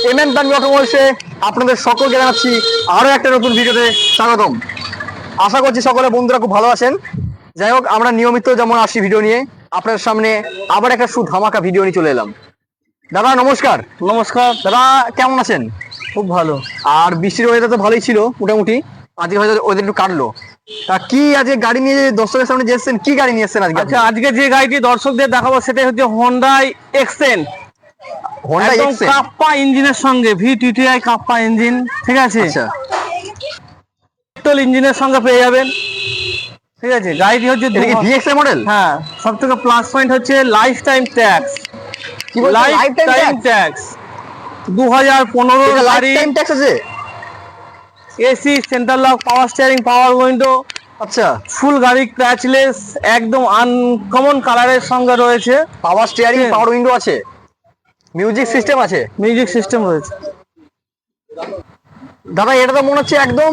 MN Tanvir অটোমোবাইলসে আপনাদের সকলকে জানাচ্ছি আরো একটা নতুন ভিডিওতে স্বাগতম। আশা করছি সকলে বন্ধুরা খুব ভালো আছেন। যাই হোক, আমরা নিয়মিত যেমন আসি ভিডিও নিয়ে, আপনাদের সামনে আবার একটা ধামাকা ভিডিও নিয়ে চলে এলাম। দাদা নমস্কার। নমস্কার দাদা কেমন আছেন? খুব ভালো। আর বৃষ্টির ওয়েদার তো ভালোই ছিল মোটামুটি, আজকে হয়তো ওদের একটু কাটলো। তা কি আজকে গাড়ি নিয়ে দর্শকের সামনে যে এসেছেন, কি গাড়ি নিয়ে এসেছেন আজকে? আচ্ছা, আজকে যে গাড়িটি দর্শকদের দেখাবো সেটা হচ্ছে হোন্ডাই এক্সেন। হোন্ডা একদম এক্সেন। কাপ্পা ইঞ্জিনের সঙ্গে, VTTI কাপ্পা ইঞ্জিন, ঠিক আছে? আচ্ছা, পেট্রোল ইঞ্জিনের সঙ্গে পেয়ে যাবেন, ঠিক আছে? গাড়িটি হচ্ছে এটা কি ভিএক্স এর মডেল? হ্যাঁ, সব থেকে প্লাস পয়েন্ট হচ্ছে লাইফ টাইম ট্যাক্স। কি বলছেন, লাইফ টাইম ট্যাক্স 2015 এটা লাইফ গাড়ি। টাইম ট্যাক্স আছে? AC, central lock, power steering, পাওয়ার উইন্ডো, আচ্ছা, ফুল গাড়ি ক্র্যাচলেস, একদম আনকমন কালারের সঙ্গে রয়েছে। পাওয়ার স্টিয়ারিং, পাওয়ার উইন্ডো আছে, মিউজিক সিস্টেম আছে। মিউজিক সিস্টেম রয়েছে। দাদা এটা তো মনে হচ্ছে একদম,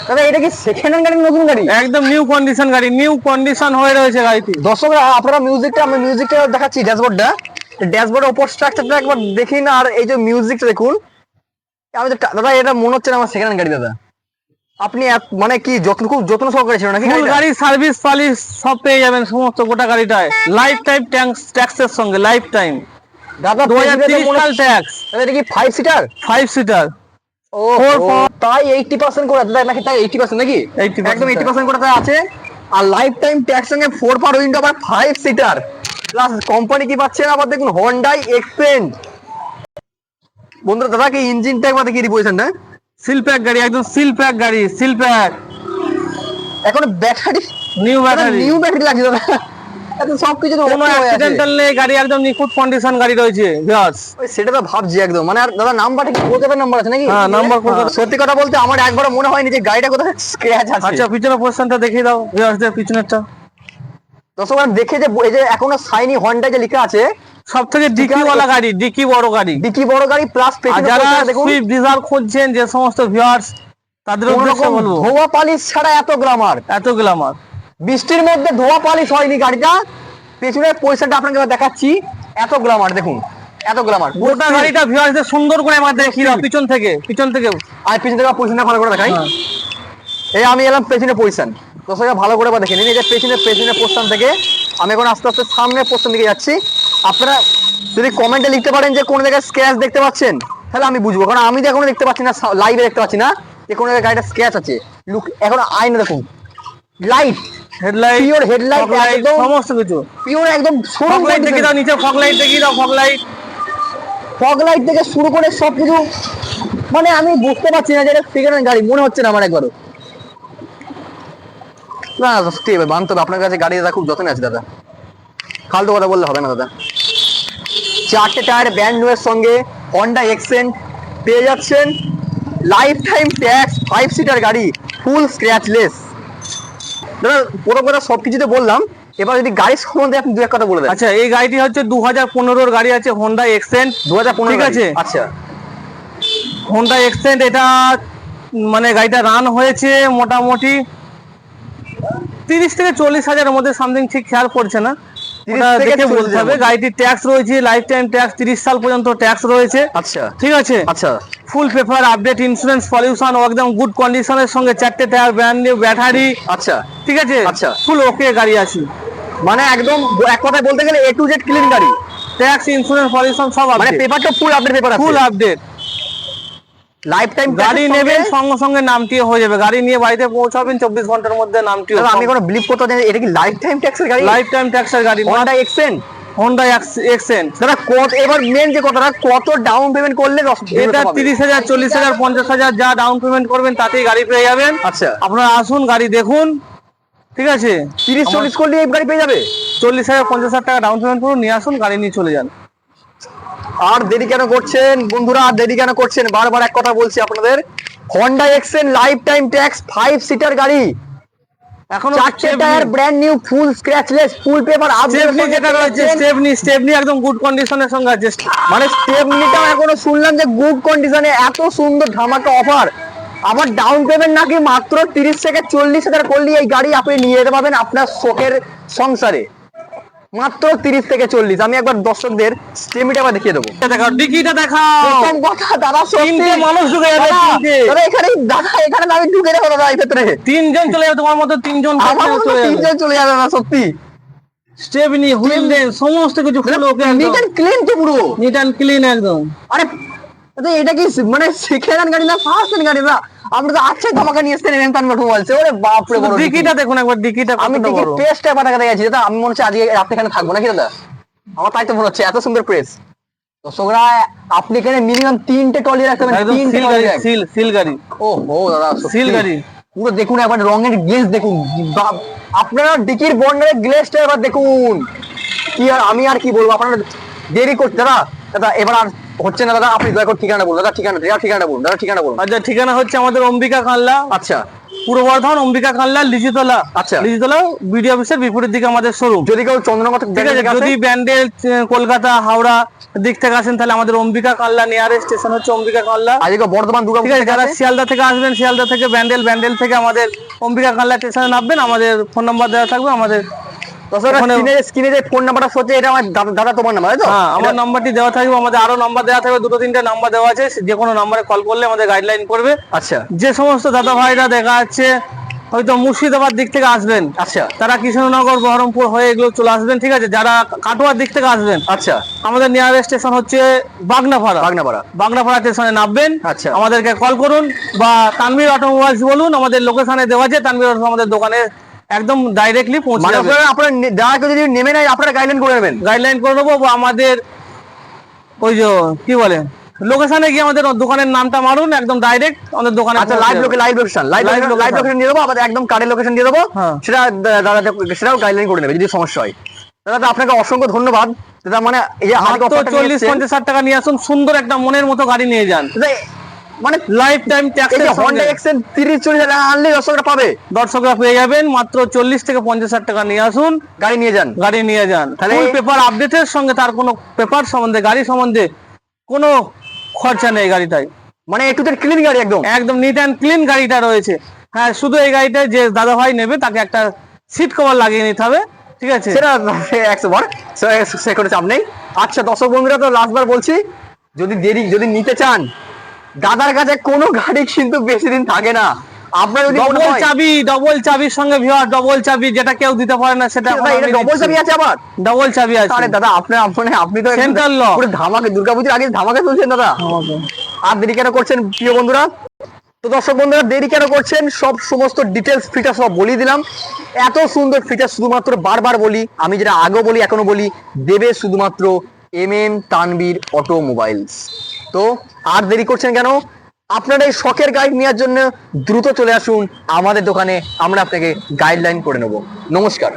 দাদা এটা কি সেকেন্ড হ্যান্ড গাড়ি, নতুন গাড়ি? একদম নিউ কন্ডিশন গাড়ি, নিউ কন্ডিশন হয়ে রয়েছে গাড়িটি। দর্শকরা আপনারা আমি মিউজিকটা দেখাচ্ছি, ড্যাশবোর্ডটা, ড্যাশবোর্ডের উপর স্ট্রাকচারটা একবার দেখি না, আর এই যে মিউজিকটা দেখুন। আমি তো দাদা এটা মনে হচ্ছে না আমার সেকেন্ড হ্যান্ড গাড়ি। দাদা আপনি মানে কি খুব যত্ন সহকারে ছিল নাকি? ফুল গাড়ি সার্ভিস পালিশ সব পেয়ে যাবেন, সমস্ত গোটা গাড়িটায় লাইফ টাইম ট্যাক্সের সঙ্গে লাইফ টাইম। দাদা 2030 সাল ট্যাক্স। এটা কি 5 সিটার? 5 সিটার। ও তাই 80% করে দাদা নাকি? তাই 80% নাকি? 80% একদম 80% করে তাই আছে। আর লাইফ টাইম ট্যাক্স সঙ্গে 4 পাওয়ার উইন্ডো, আবার 5 সিটার প্লাস কোম্পানি কি পাচ্ছেন আবার দেখুন, হোন্ডাই এক্সেন্ট। বন্ধুরা দাদা কি ইঞ্জিনটা একবার দেখিয়ে দিই পজিশনটা। সিল প্যাক গাড়ি, একদম সিল প্যাক গাড়ি, সিল প্যাক। এখন battery new battery, new battery লাগছে দাদা, এত সবকিছু তো কোনো অ্যাক্সিডেন্টাল নেই, গাড়ি একদম নিখুঁত কন্ডিশন গাড়ি রয়েছে। ওই সেটা তো ভাবছি একদম, মানে আর দাদা নাম্বারটা কি কলকাতার নাম্বার আছে নাকি? হ্যাঁ, নাম্বার কলকাতা। সত্যি কথা বলতে আমার একবার মনে হয়নি যে গাড়িটা কোথাও স্ক্র্যাচ আছে। আচ্ছা, পিছনের পজিশনটা দেখিয়ে দাও ভিউয়ার্সদের, পিছনেরটা। দর্শক দেখে যে এই যে এখনো সাইনি হন্ডা যে লেখা আছে, সব থেকে ডিকি ওয়ালা গাড়ি, ডিকি বড় গাড়ি, ডিকি বড় গাড়ি প্লাস যারা সুইফট ডিজায়ার খুঁজছেন যে সমস্ত ভিউয়ার্স, তাদের উদ্দেশ্যে বলবো ধোয়া পালিশ ছাড়া এত গ্ল্যামার। এত গ্ল্যামার। বৃষ্টির মধ্যে ধোয়া পালিশ হয়নি গাড়িটা। পেছনের পজিশনটা আপনাকে দেখাচ্ছি, এত গ্ল্যামার দেখুন, এত গ্ল্যামার। গোটা গাড়িটা ভিউয়ার্সদের সুন্দর করে আমার দেখিয়ে দাও, পিছন থেকে আর পিছন থেকে পজিশনটা ভালো করে দেখাই। এই আমি এলাম পেছনের পজিশন, দর্শকরা ভালো করে দেখে নিন। এই যে পেছনের পোস্টান থেকে আমি এখন আস্তে আস্তে সামনের পোস্টান দিকে যাচ্ছি। আপনারা যদি কমেন্টে লিখতে পারেন যে কোন জায়গায় স্ক্র্যাচ দেখতে পাচ্ছেন, তাহলে আমি বুঝবো, কারণ আমি তো এখনো দেখতে পাচ্ছি না, লাইভে দেখতে পাচ্ছি না যে কোন জায়গায় গাড়িটা স্ক্র্যাচ আছে। লুক এখন আইনে দেখুন, লাইট, হেডলাইট, পিওর হেডলাইট, একদম সমস্ত কিছু পিওর, একদম ফগ লাইট দেখিয়ে দাও, নিচে ফগ লাইট দেখিয়ে দাও, ফগ লাইট থেকে শুরু করে সবকিছু, মানে আমি বুঝতে পারছি না যে এটা সেকেন্ড হ্যান্ড গাড়ি, মনে হচ্ছে না আমার একবারও। না সত্যি মানতে হবে, আপনার কাছে গাড়ি দাদা খুব যত্নে আছে দাদা, ফালতু কথা বললে হবে না দাদা। 4টে টায়ার ব্র্যান্ড নিউ এর সঙ্গে হন্ডা এক্সেন্ট পেয়ে যাচ্ছেন, লাইফ টাইম ট্যাক্স, 5 সিটার গাড়ি, ফুল স্ক্র্যাচলেস। দাদা পুরো কথা সবকিছুতে বললাম, এবার যদি গাড়ি সম্বন্ধে আপনি দু এক কথা বলে দেন। আচ্ছা, এই গাড়িটি হচ্ছে 2015 গাড়ি আছে, হোন্ডা এক্সেন্ট 2015, ঠিক আছে? আচ্ছা, হোন্ডা এক্সেন্ট, এটা মানে গাড়িটা রান হয়েছে মোটামুটি 30 থেকে 40 হাজারের মধ্যে সামথিং, ঠিক খেয়াল পড়ছে না, ওটা দেখে বলতে হবে। গাড়িটির ট্যাক্স রয়েছে লাইফ টাইম ট্যাক্স, 30 সাল পর্যন্ত ট্যাক্স রয়েছে। আচ্ছা ঠিক আছে? আচ্ছা, ফুল পেপার, আপডেট ইন্স্যুরেন্স, পলিউশন একদম গুড কন্ডিশনের সঙ্গে, 4টে টায়ার ব্র্যান্ড নিউ, ব্যাটারি, আচ্ছা ঠিক আছে? আচ্ছা, ফুল ওকে গাড়ি আছে, মানে একদম এক কথায় বলতে গেলে A to Z ক্লিন গাড়ি, ট্যাক্স, ইন্স্যুরেন্স, পলিউশন সব মানে আপডেট, পেপারটা ফুল আপডেট, পেপার আছে, ফুল আপডেট। লাইফ টাইম গাড়ি নেবেন সঙ্গে সঙ্গে নামটি হয়ে যাবে, গাড়ি নিয়ে বাড়িতে পৌঁছাবেন 24 ঘন্টার মধ্যে নামটি। আমি কোনো বিলিভ করতে পারি, এটা কি লাইফ টাইম ট্যাক্সের গাড়ি? লাইফ টাইম ট্যাক্সের গাড়ি, হন্ডা এক্সেন্ট, হোন্ডা এক্সেন্ট। দাদা কত, এবার মেন যে কথাটা, কত ডাউন পেমেন্ট করলে এটা 30,000, 40,000, 50,000 যা ডাউন পেমেন্ট করবেন তাতেই গাড়ি পেয়ে যাবেন। আচ্ছা, আপনারা আসুন, গাড়ি দেখুন, ঠিক আছে? 30-40 করলে এই গাড়ি পেয়ে যাবে। 40,000, 50,000 টাকা ডাউন পেমেন্ট করুন, নিয়ে আসুন, গাড়ি নিয়ে চলে যান। আর দেরি কেন করছেন বন্ধুরা, আর দেরি কেন করছেন? বারবার এক কথা বলছি আপনাদের, Honda Xcent life time tax, 5 seater গাড়ি, এখন 4টে টায়ার ব্র্যান্ড নিউ, ফুল স্ক্র্যাচলেস, ফুল পেপার আপডেট, যেটা রয়েছে স্টেপনি একদম গুড কন্ডিশনের সঙ্গে আছে। মানে স্টেপনিটাও এখনো শুনলাম যে গুড কন্ডিশনে, এত সুন্দর ধামাকা অফার। আবার ডাউন পেমেন্ট নাকি মাত্র 30 থেকে 40 হাজার করলে এই গাড়ি আপনি নিয়ে যেতে পারবেন আপনার শখের সংসারে। মাত্র 30 থেকে 40। আমি একবার দর্শকদের স্টেমিটা আবার দেখিয়ে দেবো। দেখাও, ডিকিটা দেখাও। প্রথম কথা দাদা, তিনটে মানুষ ঢুকে যাবে, দাদা, তিনটে। দাদা এখানে দাদা এখানে আমি ঢুকে যাবো দাদা এই ভেতরে। তিনজন চলে যাবে, তোমার মতো তিনজন আমার মতো চলে যাবে। তিনজন চলে যাবে না সত্যি। স্টেপনি, হুইল লেন সমস্ত কিছু ফুল ওকে, নিট এন্ড ক্লিন তো পুরো। নিট অ্যান্ড ক্লিন একদম। আরে দাদা এটা কি মানে সেকেন্ড হ্যান্ড গাড়ি না ফার্স্ট হ্যান্ড গাড়ি না? আপনি তো আচ্ছা ধামাকা নিয়ে এসেছেন এমএম তানভীর অটোমোবাইলস। ওরে বাপ রে, বড় ডিকিটা দেখুন একবার, ডিকিটা আমি কতটা টিকিট বড়। প্রেসটা একবার দেখাতে গেছি দাদা। আমি মনে হচ্ছে আজকে রাতে এখানে থাকবো নাকি দাদা? আমার তাই তো মনে হচ্ছে, এত সুন্দর প্রেস। দর্শকরা আপনি এখানে মিনিমাম 3টে টলি রাখতে পারেন, একদম 3টে সিল টলি গাড়ি, রাখ। সিল গাড়ি, ও হো দাদা সত্যি। সিল গাড়ি। পুরো দেখুন একবার রঙের গ্লেজ দেখুন। আপনারা ডিকির বর্ণারের গ্লেজটা এবার দেখুন। কি আর আমি আর কি বলবো, আপনারা দেরি করছে দাদা। দাদা এবার আর হচ্ছে না দাদা, আপনি দয়া করে ঠিকানা বলুন দাদা। ঠিকানা বলুন দাদা, ঠিকানা বলুন। আচ্ছা, ঠিকানা হচ্ছে আমাদের অম্বিকা কাল্লা, আচ্ছা পূর্ব বর্ধমান অম্বিকা কাল্লা, লিচিতলা। আচ্ছা। লিচিতলা বিডি অফিসের বিপরীত দিকে আমাদের শোরুম। যদি কেউ চন্দ্রনগর ঠিক আছে, যদি ব্যান্ডেল, কলকাতা, হাওড়া দিক থেকে আসেন তাহলে আমাদের অম্বিকা কাল্লা নিয়ারেস্ট স্টেশন হচ্ছে অম্বিকা কাল্লা। আজকে বর্ধমান দুর্গা ঠিক আছে, যারা শিয়ালদা থেকে আসবেন, শিয়ালদা থেকে ব্যান্ডেল, ব্যান্ডেল থেকে আমাদের অম্বিকা কাল্লা স্টেশনে নামবেন। আমাদের ফোন নাম্বার দেওয়া থাকবে। আমাদের স্ক্রিনে যে ফোন নাম্বারটা হচ্ছে এটা আমার দাদা তোমার নাম্বার তাই তো? হ্যাঁ, আমার নাম্বারটি দেওয়া থাকবে। আমাদের আরো নাম্বার দেওয়া থাকবে, 2-3টে নাম্বার দেওয়া আছে। যে কোনো নাম্বারে কল করলে আমাদের গাইডলাইন করবে। আচ্ছা যে সমস্ত দাদা ভাইরা দেখা যাচ্ছে হয়তো মুর্শিদাবাদ দিক থেকে আসবেন, আচ্ছা তারা কৃষ্ণনগর, বহরমপুর হয়ে এগুলো চলে আসবেন। ঠিক আছে, যারা কাটোয়ার দিক থেকে আসবেন, আচ্ছা আমাদের নিয়ারেস্ট স্টেশন হচ্ছে বাগনাপাড়া। বাগনাপাড়া স্টেশনে নামবেন, আচ্ছা। আমাদেরকে কল করুন বা তানভীর অটোমোবাইলস বলুন। আমাদের লোকেশনে দেওয়া আছে, তানভীর অটোমোবাইলস আমাদের দোকানে একদম ডাইরেক্টলি পৌঁছে মানে যাবে। আপনারা দাদাকে যদি নেমে নেয় আপনারা গাইডলাইন করে নেবেন। গাইডলাইন করে দেবো, বা আমাদের ওই যে কি বলে লোকেশনে গিয়ে আমাদের দোকানের নামটা মারুন, একদম ডাইরেক্ট আমাদের দোকানে। আচ্ছা, লাইভ লোকেশন দিয়ে দেবো, আবার একদম কার্ডের লোকেশন দিয়ে দেবো। হ্যাঁ। সেটা দাদা সেটাও গাইডলাইন করে নেবে যদি সমস্যা হয়। দাদা আপনাকে অসংখ্য ধন্যবাদ দাদা। মানে এই যে আজকে মাত্র অফারটা নিয়ে 40-50 হাজার টাকা নিয়ে আসুন, সুন্দর একটা মনের মতো গাড়ি নিয়ে যান। দাদা, মানে লাইফ টাইম ট্যাক্স এই যে Honda Accent 30-40 হাজার টাকা আনলে দর্শকরা পাবে। দর্শকরা পেয়ে যাবেন। মাত্র 40 থেকে 50 হাজার টাকা নিয়ে আসুন, গাড়ি নিয়ে যান। গাড়ি নিয়ে যান। তাহলে- ফুল পেপার আপডেটের সঙ্গে, তার কোনো পেপার সম্বন্ধে, গাড়ি সম্বন্ধে কোনো খরচা নেই গাড়িটায়। মানে একটু ক্লিন গাড়ি একদম। একদম নিট অ্যান্ড ক্লিন গাড়িটা রয়েছে। হ্যাঁ, শুধু এই গাড়িটায় যে দাদা ভাই নেবে তাকে একটা সিট কভার লাগিয়ে নিতে হবে। ঠিক আছে, সেটা 100 বার, সে কোনো চাপ নেই। আচ্ছা দর্শক বন্ধুরা, তো লাস্টবার বলছি, যদি নিতে চান, দাদার কাছে কোনো গাড়ি কিন্তু বেশি দিন থাকে না। আপনার যদি মনে হয় ডবল চাবির সঙ্গে ভিউয়ার, ডবল চাবি যেটা কেউ দিতে পারে না, সেটা এটা ডবল চাবি আছে আবার। ডবল চাবি আছে। আরে দাদা আপনি তো Central lock। পুরো ধামাকে, দুর্গাপূজার আগে ধামাকে চলছেন দাদা। আর দেরি কেন করছেন প্রিয় বন্ধুরা? তো দর্শক বন্ধুরা, দেরি কেন করছেন, সমস্ত ডিটেলস ফিচার সব বলিয়ে দিলাম। এত সুন্দর ফিচার শুধুমাত্র বারবার বলি, আমি যেটা আগেও বলি এখনো বলি, দেবে শুধুমাত্র এমএম তানভীর অটোমোবাইলস। তো আর দেরি করছেন কেন? আপনারা এই শখের গাইড নেওয়ার জন্য দ্রুত চলে আসুন আমাদের দোকানে, আমরা আপনাকে গাইডলাইন করে নেব। নমস্কার।